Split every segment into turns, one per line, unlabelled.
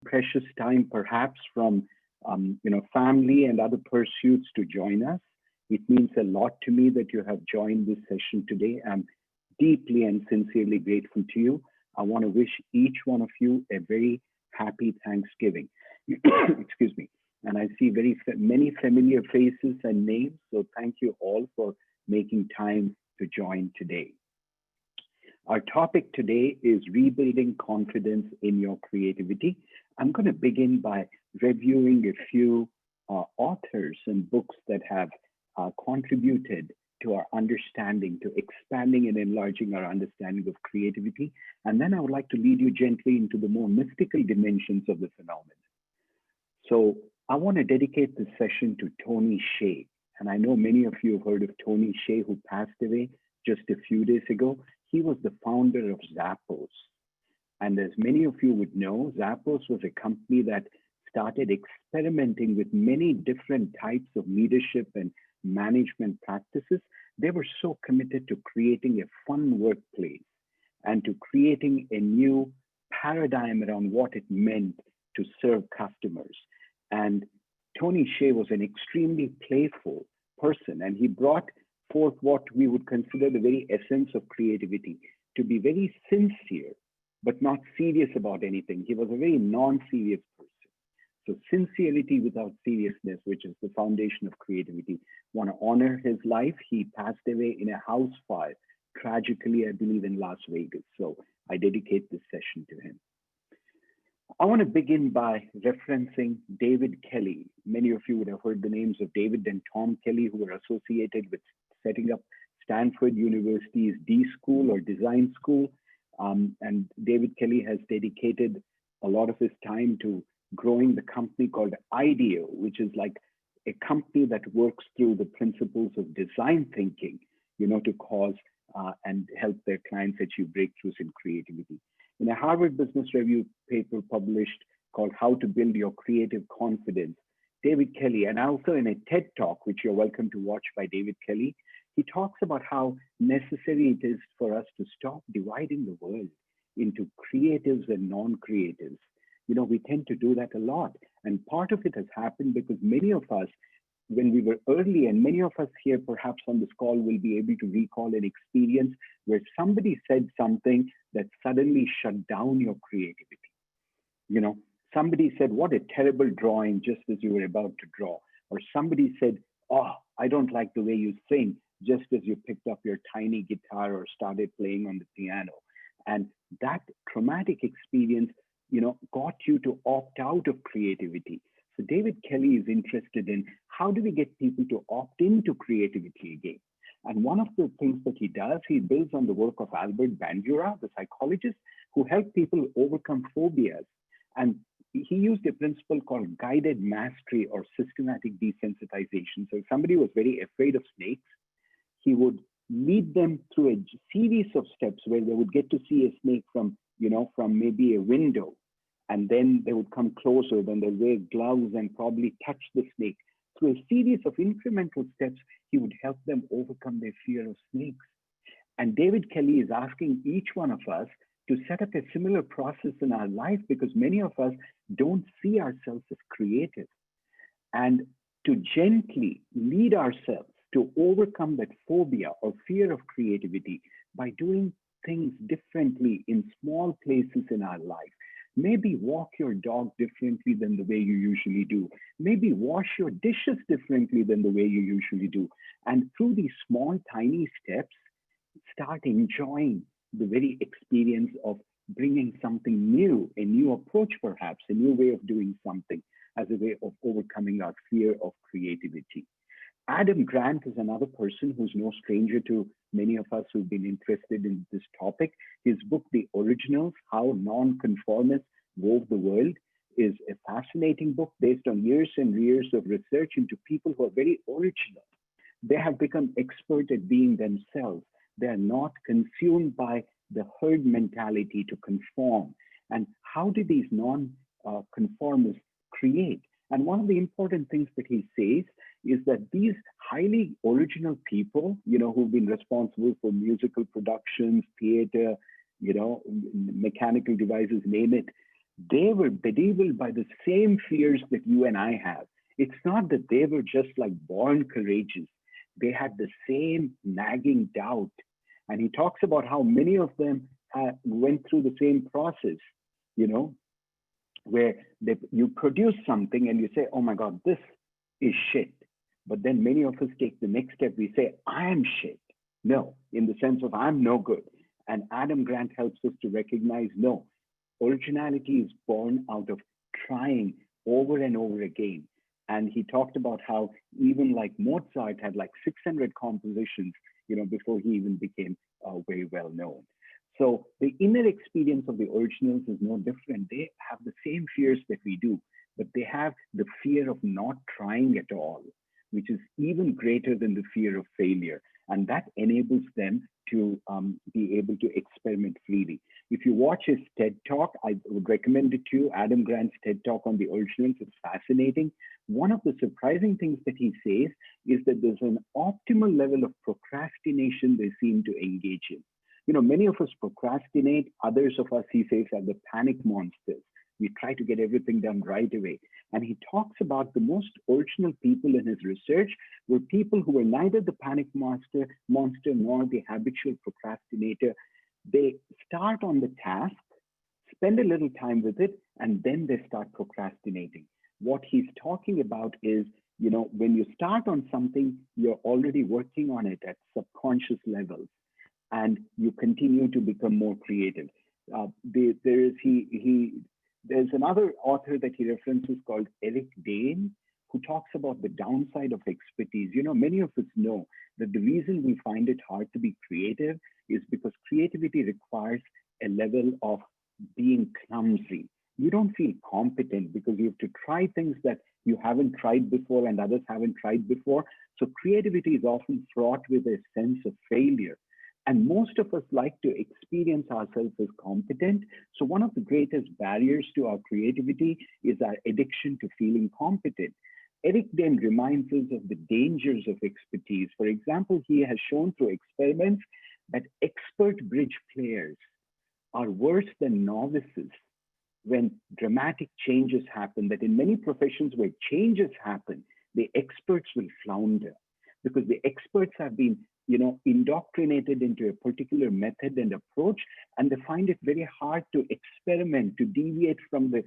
precious time, perhaps from family and other pursuits to join us. It means a lot to me that you have joined this session today. I'm deeply and sincerely grateful to you. I want to wish each one of you a very happy Thanksgiving. Excuse me. And I see many familiar faces and names. So thank you all for making time to join today. Our topic today is rebuilding confidence in your creativity. I'm going to begin by reviewing a few authors and books that have contributed to our understanding, to expanding and enlarging our understanding of creativity. And then I would like to lead you gently into the more mystical dimensions of the phenomenon. So I want to dedicate this session to Tony Hsieh. And I know many of you have heard of Tony Hsieh, who passed away just a few days ago. He was the founder of Zappos. And as many of you would know, Zappos was a company that started experimenting with many different types of leadership and management practices. They were so committed to creating a fun workplace and to creating a new paradigm around what it meant to serve customers. And Tony Hsieh was an extremely playful person, and he brought forth what we would consider the very essence of creativity, to be very sincere, but not serious about anything. He was a very non-serious person. So sincerity without seriousness, which is the foundation of creativity. Want to honor his life. He passed away in a house fire, tragically, I believe, in Las Vegas. So I dedicate this session to him. I want to begin by referencing David Kelly. Many of you would have heard the names of David and Tom Kelly, who were associated with setting up Stanford University's D School or Design School. And David Kelly has dedicated a lot of his time to growing the company called IDEO, which is like a company that works through the principles of design thinking, to cause and help their clients achieve breakthroughs in creativity. In a Harvard Business Review paper published called How to Build Your Creative Confidence, David Kelly, and also in a TED Talk, which you're welcome to watch by David Kelly, he talks about how necessary it is for us to stop dividing the world into creatives and non-creatives. We tend to do that a lot. And part of it has happened because many of us, when we were early, and many of us here perhaps on this call will be able to recall an experience where somebody said something that suddenly shut down your creativity. Somebody said, "What a terrible drawing," just as you were about to draw. Or somebody said, "Oh, I don't like the way you sing," just as you picked up your tiny guitar or started playing on the piano. And that traumatic experience got you to opt out of creativity. So David Kelly is interested in how do we get people to opt into creativity again? And one of the things that he does, he builds on the work of Albert Bandura, the psychologist, who helped people overcome phobias. And he used a principle called guided mastery or systematic desensitization. So if somebody was very afraid of snakes, he would lead them through a series of steps where they would get to see a snake from maybe a window. And then they would come closer, then they'd wear gloves and probably touch the snake. Through a series of incremental steps, he would help them overcome their fear of snakes. And David Kelly is asking each one of us to set up a similar process in our life, because many of us don't see ourselves as creative. And to gently lead ourselves to overcome that phobia or fear of creativity by doing things differently in small places in our life. Maybe walk your dog differently than the way you usually do. Maybe wash your dishes differently than the way you usually do. And through these small, tiny steps, start enjoying the very experience of bringing something new, a new approach perhaps, a new way of doing something as a way of overcoming our fear of creativity. Adam Grant is another person who's no stranger to many of us who've been interested in this topic. His book, The Originals, How Nonconformists Wove the World, is a fascinating book based on years and years of research into people who are very original. They have become expert at being themselves. They are not consumed by the herd mentality to conform. And how do these non-conformists create? And one of the important things that he says is that these highly original people, who've been responsible for musical productions, theater, mechanical devices, name it, They were bedeviled by the same fears that you and I have. It's not that they were just like born courageous. They had the same nagging doubt. And he talks about how many of them went through the same process, you know, where you produce something and you say, oh my God, this is shit. But then many of us take the next step. We say, I am shit. No, in the sense of I'm no good. And Adam Grant helps us to recognize no, originality is born out of trying over and over again. And he talked about how even like Mozart had like 600 compositions, before he even became very well known. So the inner experience of the originals is no different. They have the same fears that we do, but they have the fear of not trying at all, which is even greater than the fear of failure. And that enables them to be able to experiment freely. If you watch his TED Talk, I would recommend it to you. Adam Grant's TED Talk on the originals is fascinating. One of the surprising things that he says is that there's an optimal level of procrastination they seem to engage in. Many of us procrastinate. Others of us, he says, are the panic monsters. We try to get everything done right away. And he talks about the most original people in his research were people who were neither the panic monster nor the habitual procrastinator. They start on the task, spend a little time with it, and then they start procrastinating. What he's talking about is, when you start on something, you're already working on it at subconscious levels, and you continue to become more creative. There's another author that he references called Eric Dane, who talks about the downside of expertise. Many of us know that the reason we find it hard to be creative is because creativity requires a level of being clumsy. You don't feel competent because you have to try things that you haven't tried before and others haven't tried before. So creativity is often fraught with a sense of failure. And most of us like to experience ourselves as competent. So one of the greatest barriers to our creativity is our addiction to feeling competent. Eric Dane reminds us of the dangers of expertise. For example, he has shown through experiments that expert bridge players are worse than novices when dramatic changes happen, that in many professions where changes happen, the experts will flounder because the experts have been indoctrinated into a particular method and approach, and they find it very hard to experiment, to deviate from the,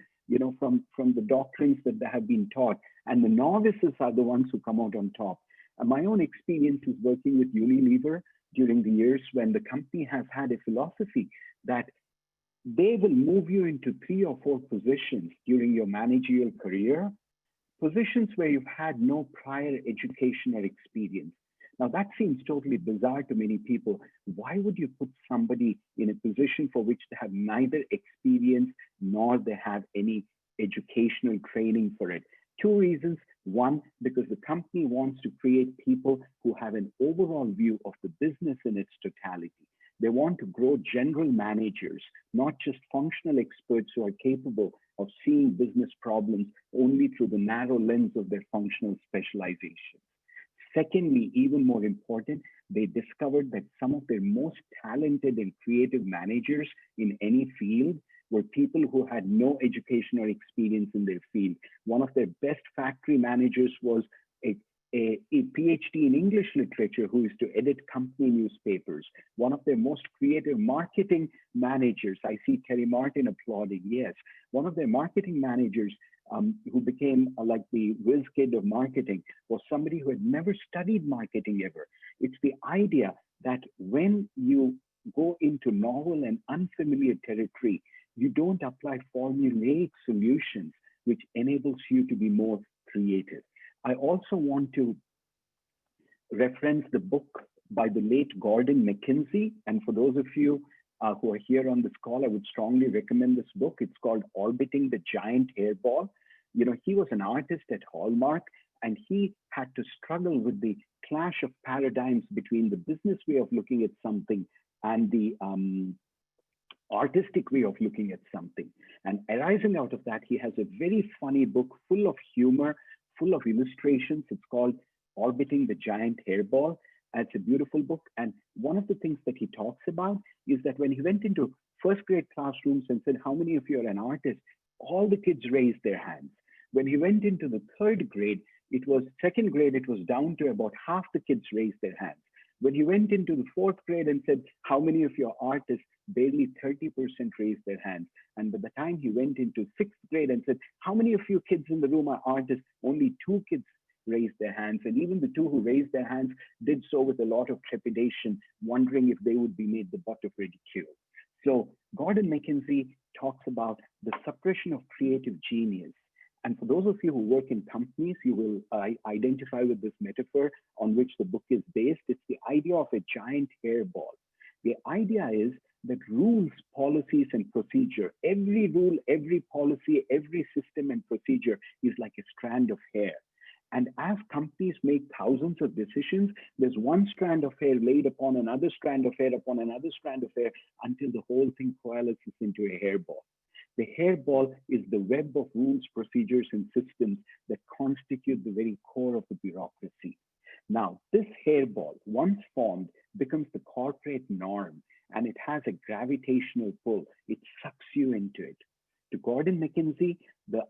from the doctrines that they have been taught. And the novices are the ones who come out on top. And my own experience is working with Unilever during the years when the company has had a philosophy that they will move you into 3 or 4 positions during your managerial career, positions where you've had no prior education or experience. Now, that seems totally bizarre to many people. Why would you put somebody in a position for which they have neither experience nor they have any educational training for it? 2 reasons. One, because the company wants to create people who have an overall view of the business in its totality. They want to grow general managers, not just functional experts who are capable of seeing business problems only through the narrow lens of their functional specialization. Secondly, even more important, they discovered that some of their most talented and creative managers in any field were people who had no education or experience in their field. One of their best factory managers was a PhD in English literature who used to edit company newspapers. One of their most creative marketing managers, I see Terry Martin applauding, yes. One of their marketing managers who became like the whiz kid of marketing was somebody who had never studied marketing ever. It's the idea that when you go into novel and unfamiliar territory, you don't apply formulaic solutions, which enables you to be more creative. I also want to reference the book by the late Gordon McKenzie. And for those of you who are here on this call, I would strongly recommend this book. It's called Orbiting the Giant Hairball. He was an artist at Hallmark, and he had to struggle with the clash of paradigms between the business way of looking at something and the artistic way of looking at something. And arising out of that, he has a very funny book full of humor, full of illustrations. It's called Orbiting the Giant Hairball. It's a beautiful book. And one of the things that he talks about is that when he went into first grade classrooms and said, how many of you are an artist? all the kids raised their hands. When he went into the third grade, second grade, it was down to about half the kids raised their hands. When he went into the fourth grade and said, how many of your artists, barely 30% raised their hands. And by the time he went into sixth grade and said, how many of you kids in the room are artists, only two kids raised their hands. And even the two who raised their hands did so with a lot of trepidation, wondering if they would be made the butt of ridicule. So Gordon McKenzie talks about the suppression of creative genius. And for those of you who work in companies, you will identify with this metaphor on which the book is based. It's the idea of a giant hairball. The idea is that rules, policies, and procedure, every rule, every policy, every system and procedure is like a strand of hair. And as companies make thousands of decisions, there's one strand of hair laid upon another strand of hair upon another strand of hair until the whole thing coalesces into a hairball. The hairball is the web of rules, procedures, and systems that constitute the very core of the bureaucracy. Now, this hairball, once formed, becomes the corporate norm, and it has a gravitational pull. It sucks you into it. To Gordon McKenzie, the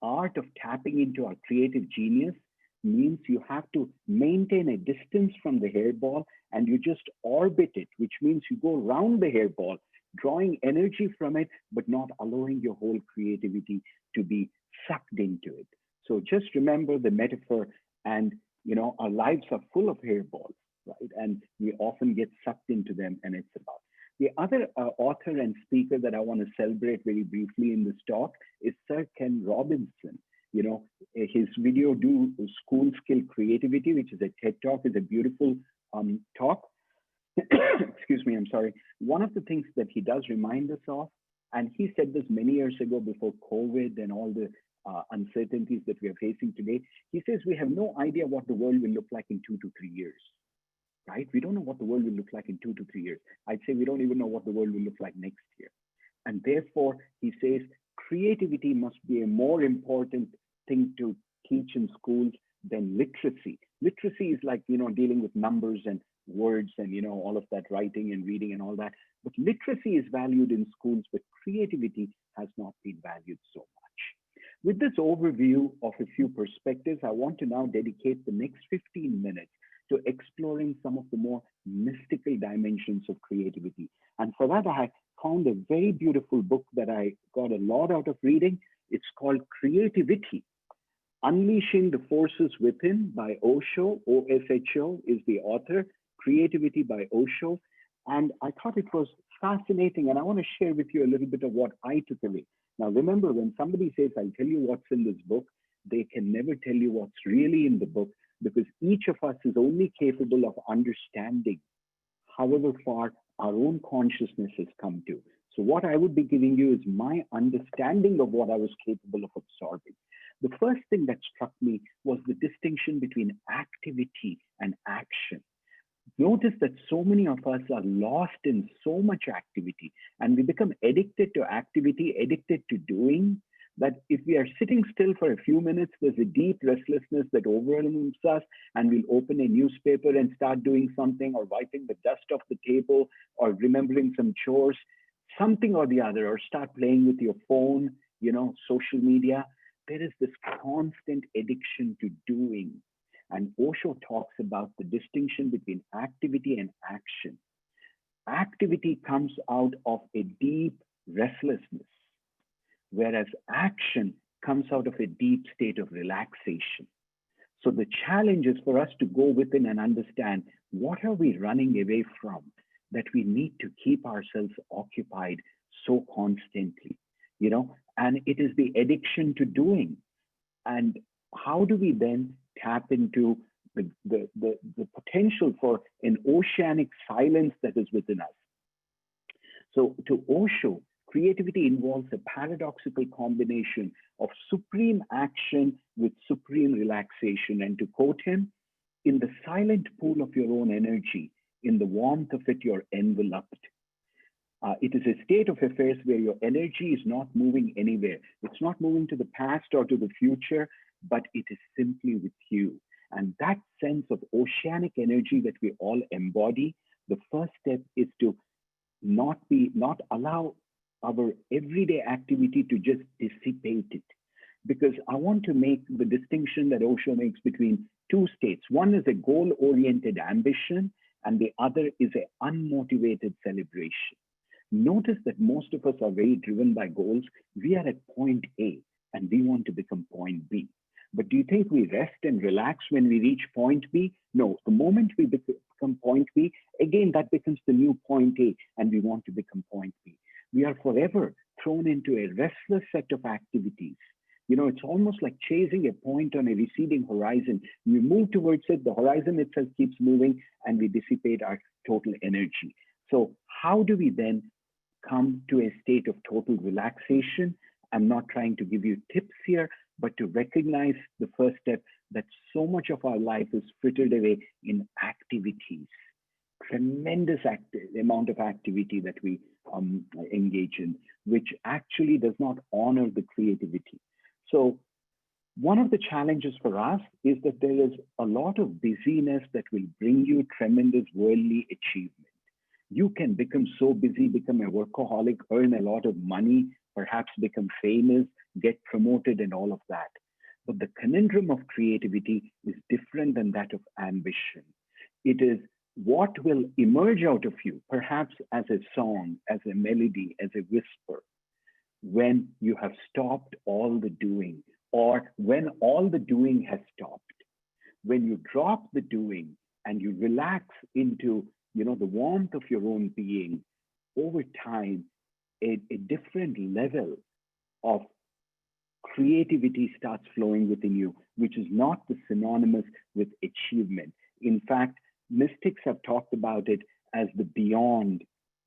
art of tapping into our creative genius means you have to maintain a distance from the hairball and you just orbit it, which means you go around the hairball, drawing energy from it, but not allowing your whole creativity to be sucked into it. So just remember the metaphor, and our lives are full of hairballs, right? And we often get sucked into them, and it's about. The other author and speaker that I want to celebrate very briefly in this talk is Sir Ken Robinson. His video, Do School Skill Creativity, which is a TED Talk, is a beautiful talk. Excuse me, I'm sorry. One of the things that he does remind us of, and he said this many years ago before COVID and all the uncertainties that we are facing today, he says we have no idea what the world will look like in 2 to 3 years, right? We don't know what the world will look like in 2 to 3 years. I'd say we don't even know what the world will look like next year. And therefore, he says creativity must be a more important thing to teach in schools than literacy. Literacy is like, dealing with numbers and words and, all of that writing and reading and all that. But literacy is valued in schools, but creativity has not been valued so much. With this overview of a few perspectives, I want to now dedicate the next 15 minutes to exploring some of the more mystical dimensions of creativity. And for that, I found a very beautiful book that I got a lot out of reading. It's called Creativity, Unleashing the Forces Within by Osho. OSHO is the author. Creativity by Osho. And I thought it was fascinating, and I want to share with you a little bit of what I took away. Now, remember, when somebody says, I'll tell you what's in this book, they can never tell you what's really in the book, because each of us is only capable of understanding however far our own consciousness has come to. So what I would be giving you is my understanding of what I was capable of absorbing. The first thing that struck me was the distinction between activity and action. Notice that so many of us are lost in so much activity, and we become addicted to activity, addicted to doing, that if we are sitting still for a few minutes, there's a deep restlessness that overwhelms us, and we'll open a newspaper and start doing something, or wiping the dust off the table, or remembering some chores, something or the other, or start playing with your phone, social media. There is this constant addiction to doing. And Osho talks about the distinction between activity and action. Activity comes out of a deep restlessness, whereas action comes out of a deep state of relaxation. So the challenge is for us to go within and understand, what are we running away from that we need to keep ourselves occupied so constantly, and it is the addiction to doing. And how do we then tap into the potential for an oceanic silence that is within us? So to Osho, creativity involves a paradoxical combination of supreme action with supreme relaxation. And to quote him, in the silent pool of your own energy, in the warmth of it, you're enveloped. It is a state of affairs where your energy is not moving anywhere. It's not moving to the past or to the future, but it is simply with you. And that sense of oceanic energy that we all embody, the first step is to not allow our everyday activity to just dissipate it. Because I want to make the distinction that Osho makes between two states. One is a goal-oriented ambition, and the other is an unmotivated celebration. Notice that most of us are very driven by goals. We are at point A, and we want to become point B. But do you think we rest and relax when we reach point B? No, the moment we become point B, again, that becomes the new point A, and we want to become point B. We are forever thrown into a restless set of activities. It's almost like chasing a point on a receding horizon. We move towards it, the horizon itself keeps moving, and we dissipate our total energy. So how do we then come to a state of total relaxation? I'm not trying to give you tips here, but to recognize the first step, that so much of our life is frittered away in activities. Tremendous amount of activity that we engage in, which actually does not honor the creativity. So one of the challenges for us is that there is a lot of busyness that will bring you tremendous worldly achievement. You can become so busy, become a workaholic, earn a lot of money, perhaps become famous, get promoted and all of that. But the conundrum of creativity is different than that of ambition. It is what will emerge out of you, perhaps as a song, as a melody, as a whisper, when you have stopped all the doing, or when all the doing has stopped. When you drop the doing and you relax into, the warmth of your own being, over time, a different level of creativity starts flowing within you, which is not the synonymous with achievement. In fact, mystics have talked about it as the beyond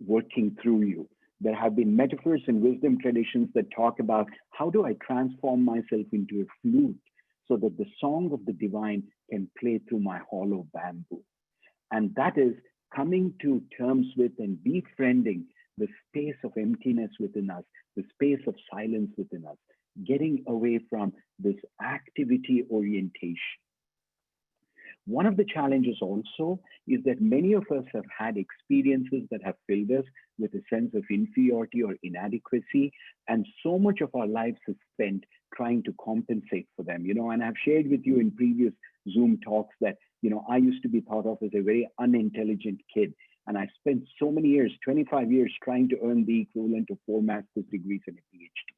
working through you. There have been metaphors and wisdom traditions that talk about how do I transform myself into a flute so that the song of the divine can play through my hollow bamboo. And that is coming to terms with and befriending the space of emptiness within us, the space of silence within us, getting away from this activity orientation. One of the challenges also is that many of us have had experiences that have filled us with a sense of inferiority or inadequacy, and so much of our lives is spent trying to compensate for them. And I've shared with you in previous Zoom talks that, I used to be thought of as a very unintelligent kid, and I spent so many years, 25 years, trying to earn the equivalent of 4 master's degrees and a PhD.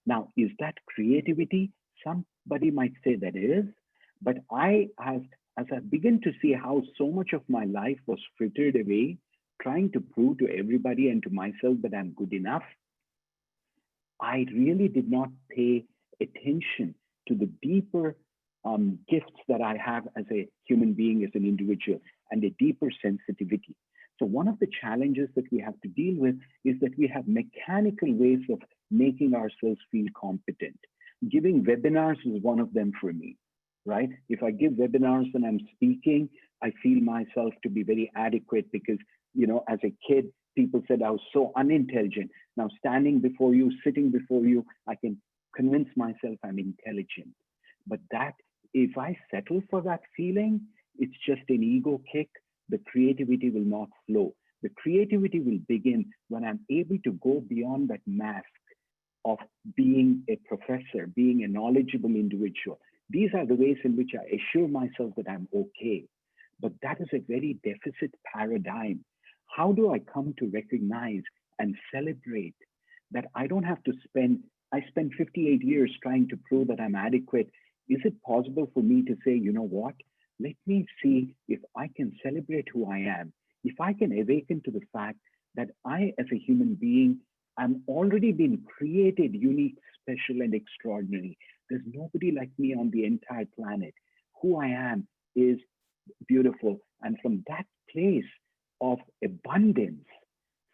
Now, is that creativity? Somebody might say that is, but as I begin to see how so much of my life was frittered away, trying to prove to everybody and to myself that I'm good enough, I really did not pay attention to the deeper gifts that I have as a human being, as an individual, and a deeper sensitivity. So one of the challenges that we have to deal with is that we have mechanical ways of making ourselves feel competent. Giving webinars is one of them for me. Right? If I give webinars and I'm speaking, I feel myself to be very adequate because, as a kid, people said I was so unintelligent. Now, standing before you, sitting before you, I can convince myself I'm intelligent. But that, if I settle for that feeling, it's just an ego kick. The creativity will not flow. The creativity will begin when I'm able to go beyond that mask of being a professor, being a knowledgeable individual. These are the ways in which I assure myself that I'm okay. But that is a very deficit paradigm. How do I come to recognize and celebrate that I don't have to I spent 58 years trying to prove that I'm adequate. Is it possible for me to say, what? Let me see if I can celebrate who I am. If I can awaken to the fact that I, as a human being, I'm already been created unique, special, and extraordinary. There's nobody like me on the entire planet. Who I am is beautiful. And from that place of abundance,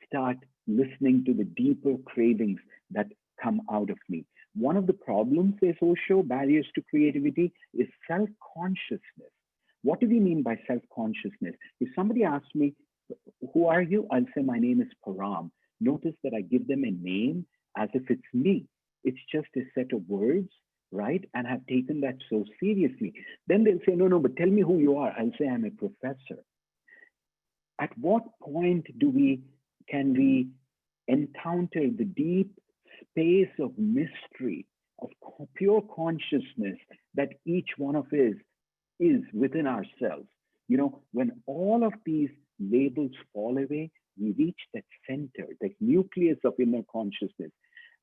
start listening to the deeper cravings that come out of me. One of the problems, says Osho, barriers to creativity, is self-consciousness. What do we mean by self-consciousness? If somebody asks me, who are you? I'll say, my name is Param. Notice that I give them a name as if it's me. It's just a set of words, right? And I've taken that so seriously. Then they'll say, no, but tell me who you are. I'll say, I'm a professor. At what point can we encounter the deep space of mystery, of pure consciousness that each one of us is within ourselves. When all of these labels fall away, we reach that center, that nucleus of inner consciousness.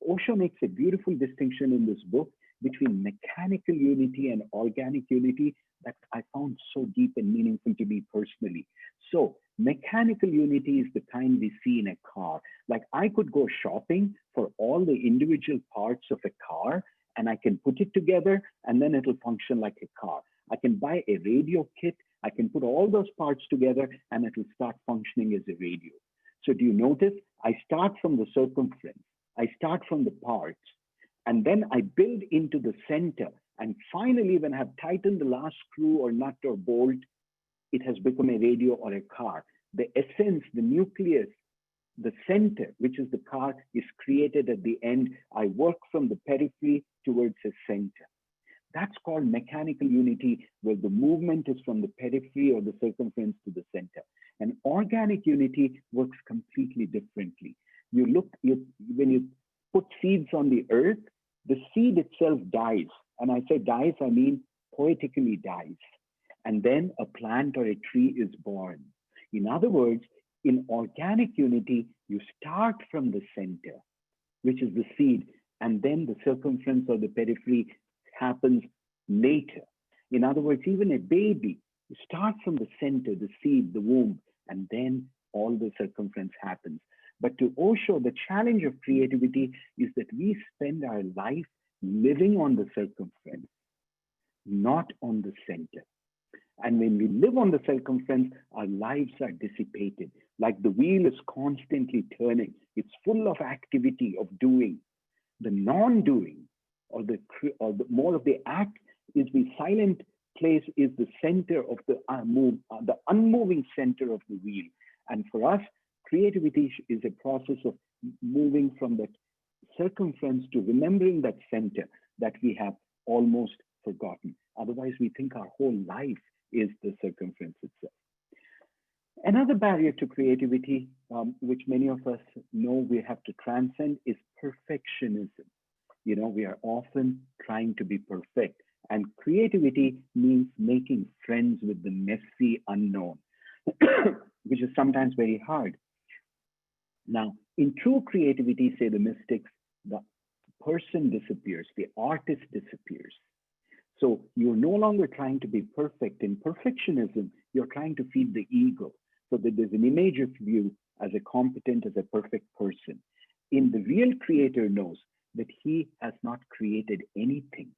Osho makes a beautiful distinction in this book between mechanical unity and organic unity that I found so deep and meaningful to me personally. So, mechanical unity is the kind we see in a car. Like I could go shopping for all the individual parts of a car and I can put it together and then it'll function like a car. I can buy a radio kit, I can put all those parts together and it'll start functioning as a radio. So do you notice? I start from the circumference, I start from the parts, and then I build into the center. And finally, when I've tightened the last screw or nut or bolt, it has become a radio or a car. The essence, the nucleus, the center, which is the car, is created at the end. I work from the periphery towards a center. That's called mechanical unity, where the movement is from the periphery or the circumference to the center. And organic unity works completely differently. When you put seeds on the earth, the seed itself dies. And I say dies, I mean poetically dies. And then a plant or a tree is born. In other words, in organic unity, you start from the center, which is the seed, and then the circumference or the periphery happens later. In other words, even a baby, you start from the center, the seed, the womb, and then all the circumference happens. But to Osho, the challenge of creativity is that we spend our life living on the circumference, not on the center. And when we live on the circumference, our lives are dissipated. Like the wheel is constantly turning. It's full of activity, of doing. The non-doing, or the more of the act, is the silent place, is the center of the unmoving center of the wheel. And for us, creativity is a process of moving from that circumference to remembering that center that we have almost forgotten. Otherwise, we think our whole life is the circumference itself. Another barrier to creativity, which many of us know we have to transcend, is perfectionism. We are often trying to be perfect, and creativity means making friends with the messy unknown, which is sometimes very hard. Now, in true creativity, say the mystics, the person disappears, the artist disappears. So you're no longer trying to be perfect. In perfectionism, you're trying to feed the ego so that there's an image of you as a competent, as a perfect person. In the real creator knows that he has not created anything,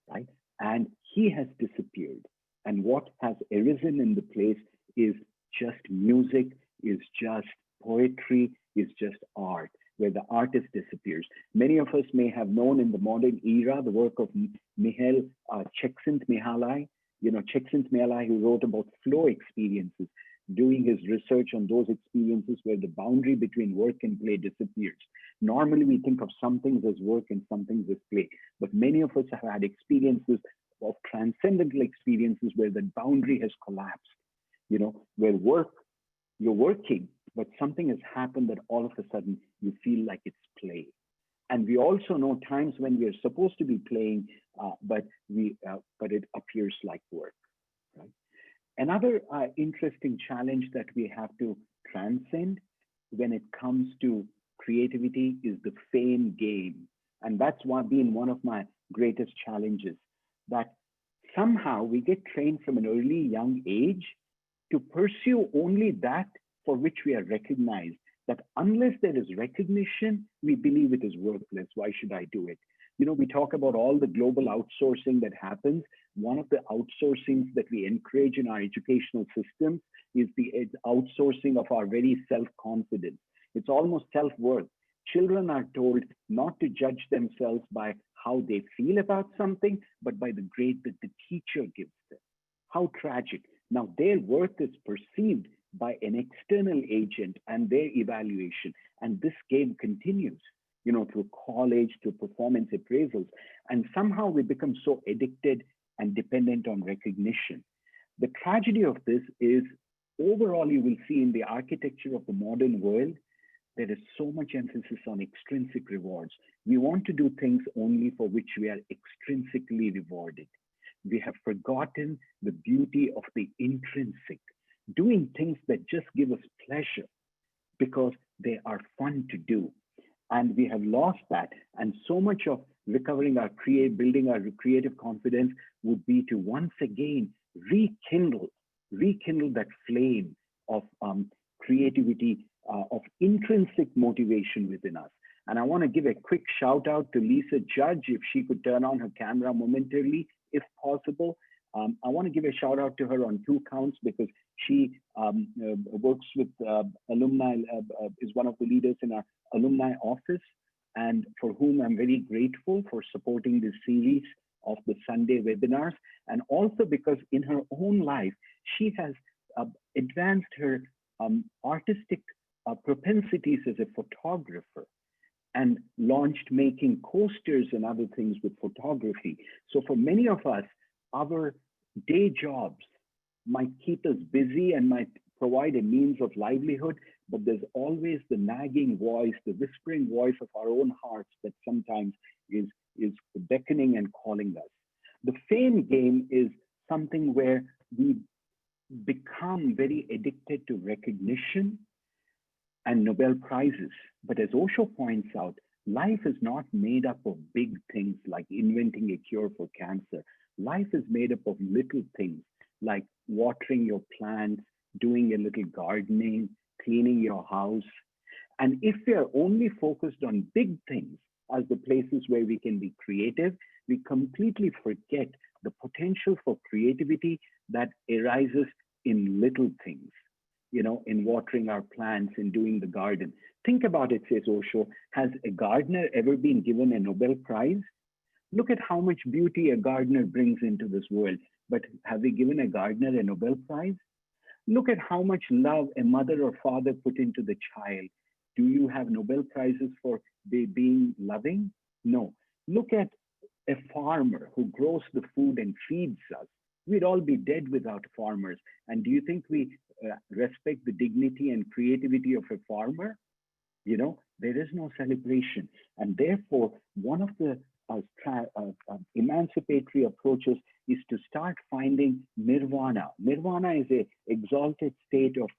right? And he has disappeared. And what has arisen in the place is just music, is just poetry, is just art, where the artist disappears. Many of us may have known in the modern era the work of Mihail Csikszentmihalyi, Csikszentmihalyi, who wrote about flow experiences, doing his research on those experiences where the boundary between work and play disappears. Normally, we think of some things as work and some things as play, but many of us have had experiences of transcendental experiences where the boundary has collapsed, where you're working, but something has happened that all of a sudden you feel like it's play. And we also know times when we are supposed to be playing, but it appears like work, right? Another interesting challenge that we have to transcend when it comes to creativity is the fame game. And that's been one of my greatest challenges, that somehow we get trained from an early young age to pursue only that for which we are recognized, that unless there is recognition, we believe it is worthless. Why should I do it? We talk about all the global outsourcing that happens. One of the outsourcings that we encourage in our educational systems is the outsourcing of our very self-confidence. It's almost self-worth. Children are told not to judge themselves by how they feel about something, but by the grade that the teacher gives them. How tragic. Now, their worth is perceived by an external agent and their evaluation. And this game continues, through college, through performance appraisals. And somehow we become so addicted and dependent on recognition. The tragedy of this is, overall, you will see in the architecture of the modern world, There is so much emphasis on extrinsic rewards. We want to do things only for which we are extrinsically rewarded. We have forgotten the beauty of the intrinsic, doing things that just give us pleasure because they are fun to do. And we have lost that. And so much of recovering our building our creative confidence would be to once again rekindle that flame of creativity, of intrinsic motivation within us. And I want to give a quick shout out to Lisa Judge, if she could turn on her camera momentarily, if possible. I want to give a shout out to her on two counts because she works with alumni, is one of the leaders in our alumni office, and for whom I'm very grateful for supporting this series of the Sunday webinars. And also because in her own life, she has advanced her artistic propensities as a photographer and launched making coasters and other things with photography. So for many of us, our day jobs might keep us busy and might provide a means of livelihood, but there's always the nagging voice, the whispering voice of our own hearts that sometimes is beckoning and calling us. The fame game is something where we become very addicted to recognition and Nobel Prizes. But as Osho points out, life is not made up of big things like inventing a cure for cancer. Life is made up of little things like watering your plants, doing a little gardening, cleaning your house. And if we are only focused on big things as the places where we can be creative, we completely forget the potential for creativity that arises in little things, in watering our plants, in doing the garden. Think about it, says Osho. Has a gardener ever been given a Nobel Prize? Look at how much beauty a gardener brings into this world. But have we given a gardener a Nobel Prize? Look at how much love a mother or father put into the child. Do you have Nobel Prizes for they being loving? No. Look at a farmer who grows the food and feeds us. We'd all be dead without farmers. And do you think we respect the dignity and creativity of a farmer? There is no celebration. And therefore, one of the emancipatory approaches is to start finding nirvana. Nirvana is an exalted state of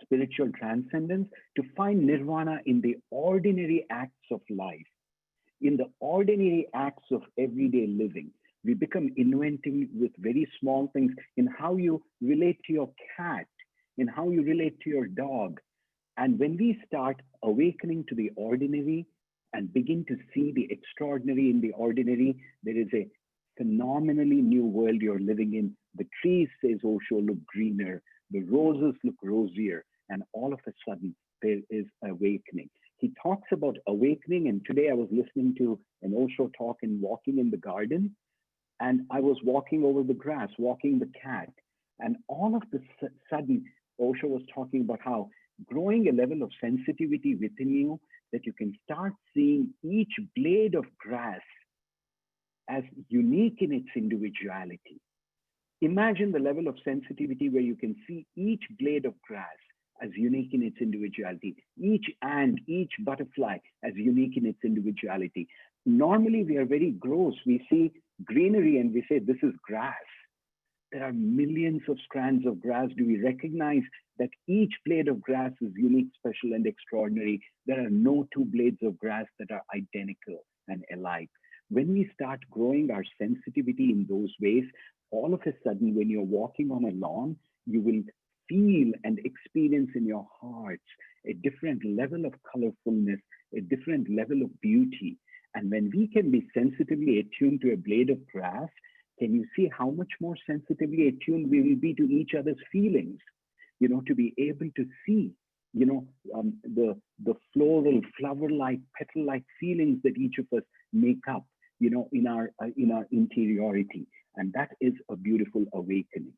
spiritual transcendence, to find nirvana in the ordinary acts of life, in the ordinary acts of everyday living. We become inventing with very small things in how you relate to your cat, in how you relate to your dog. And when we start awakening to the ordinary and begin to see the extraordinary in the ordinary, there is a phenomenally new world you're living in. The trees, says Osho, look greener, the roses look rosier, and all of a sudden there is awakening. He talks about awakening, and today I was listening to an Osho talk and walking in the garden, and I was walking over the grass, walking the cat, and all of a sudden Osho was talking about how growing a level of sensitivity within you that you can start seeing each blade of grass as unique in its individuality. Imagine the level of sensitivity where you can see each blade of grass as unique in its individuality, each ant, each butterfly as unique in its individuality. Normally, we are very gross. We see greenery and we say, this is grass. There are millions of strands of grass. Do we recognize that each blade of grass is unique, special, and extraordinary? There are no two blades of grass that are identical and alike. When we start growing our sensitivity in those ways, all of a sudden, when you're walking on a lawn, you will feel and experience in your hearts a different level of colorfulness, a different level of beauty. And when we can be sensitively attuned to a blade of grass, can you see how much more sensitively attuned we will be to each other's feelings? To be able to see, the floral, flower-like, petal-like feelings that each of us make up, in our interiority. And that is a beautiful awakening.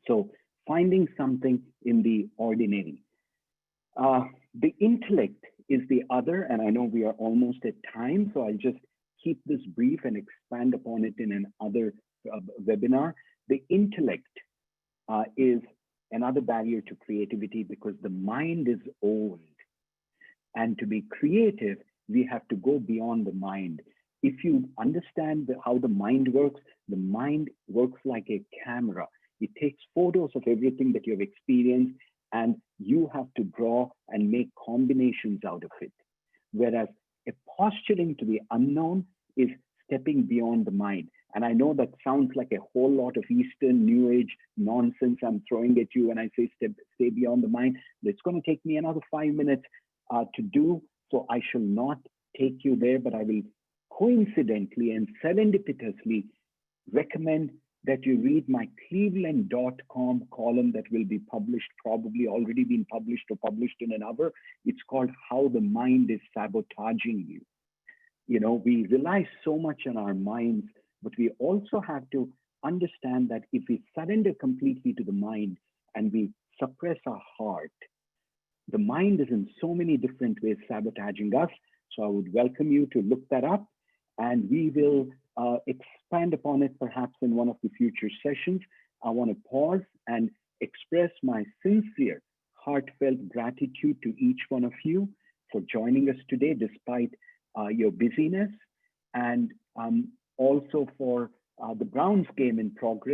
So finding something in the ordinary. The intellect is the other, and I know we are almost at time, so I'll just keep this brief and expand upon it in another webinar. The intellect is another barrier to creativity because the mind is old. And to be creative, we have to go beyond the mind. If you understand how the mind works like a camera. It takes photos of everything that you've experienced, and you have to draw and make combinations out of it. Whereas a posturing to the unknown is stepping beyond the mind. And I know that sounds like a whole lot of Eastern New Age nonsense I'm throwing at you when I say stay beyond the mind. But it's going to take me another 5 minutes to do. So I shall not take you there, but I will coincidentally and serendipitously recommend that you read my cleveland.com column that will be published, probably already been published or published in an hour. It's called How the Mind is Sabotaging You. You know, we rely so much on our minds, but we also have to understand that if we surrender completely to the mind and we suppress our heart, the mind is in so many different ways sabotaging us. So I would welcome you to look that up, and we will expand upon it perhaps in one of the future sessions. I want to pause and express my sincere, heartfelt gratitude to each one of you for joining us today, despite your busyness, and also for the Browns game in progress.